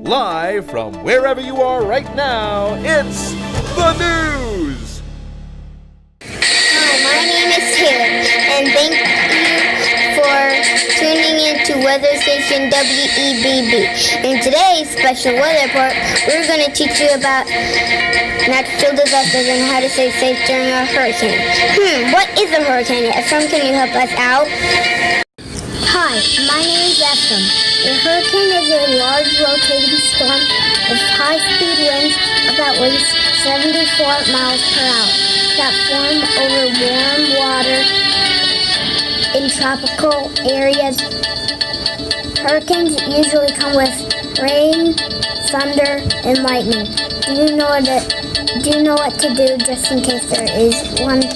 Live from wherever you are right now, it's the news! Hi, my name is Taylor, and thank you for tuning in to weather station WEBB. In today's special weather report, we're going to teach you about natural disasters and how to stay safe during a hurricane. What is a hurricane? Ephraim, can you help us out? Hi, my name is Ephraim. A hurricane is a large rotating storm with high-speed winds of at least 74 miles per hour that form over warm water in tropical areas. Hurricanes usually come with rain, thunder, and lightning. Do you know what to do just in case there is one?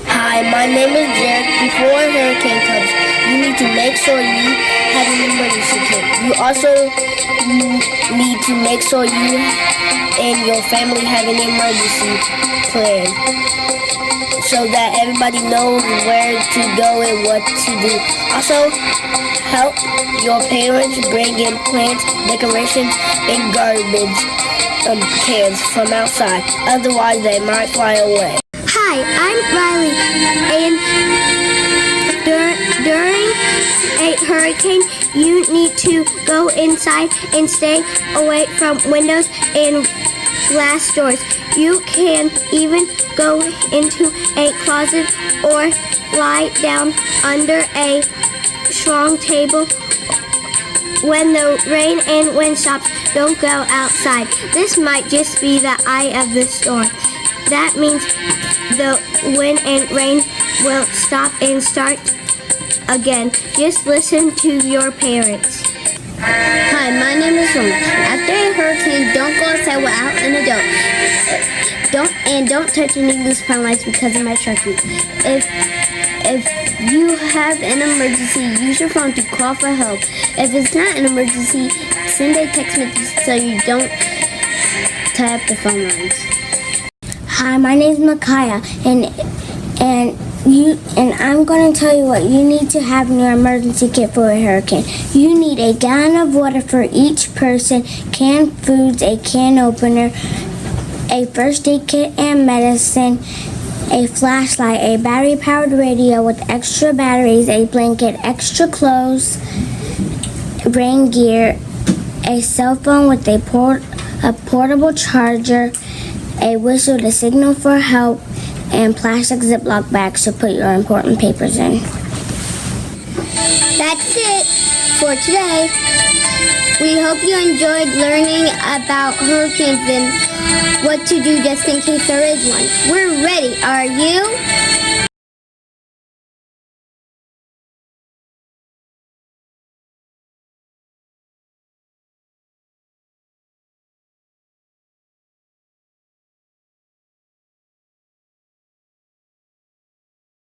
Hi, my name is Jared. Before a hurricane comes, you need to make sure you have an emergency kit. You also need to make sure you and your family have an emergency plan so that everybody knows where to go and what to do. Also, help your parents bring in plants, decorations, and garbage cans from outside. Otherwise, they might fly away. Hi, I'm Riley, and during a hurricane, you need to go inside and stay away from windows and glass doors. You can even go into a closet or lie down under a strong table. When the rain and wind stops, don't go outside. This might just be the eye of the storm. That means the wind and rain will stop and start again. Just listen to your parents. Hi, my name is Roman. After a hurricane, don't go outside without an adult. Don't touch any loose pine lights because it might strike you. If you have an emergency, use your phone to call for help. If it's not an emergency, send a text message so you don't tie up the phone lines. Hi, my name is Micaiah, and I'm going to tell you what you need to have in your emergency kit for a hurricane. You need a gallon of water for each person, canned foods, a can opener, a first aid kit and medicine, a flashlight, a battery-powered radio with extra batteries, a blanket, extra clothes, rain gear, a cell phone with a portable charger, a whistle to signal for help, and plastic Ziploc bags to put your important papers in. That's it for today. We hope you enjoyed learning about hurricanes and what to do just in case there is one. We're ready. Are you?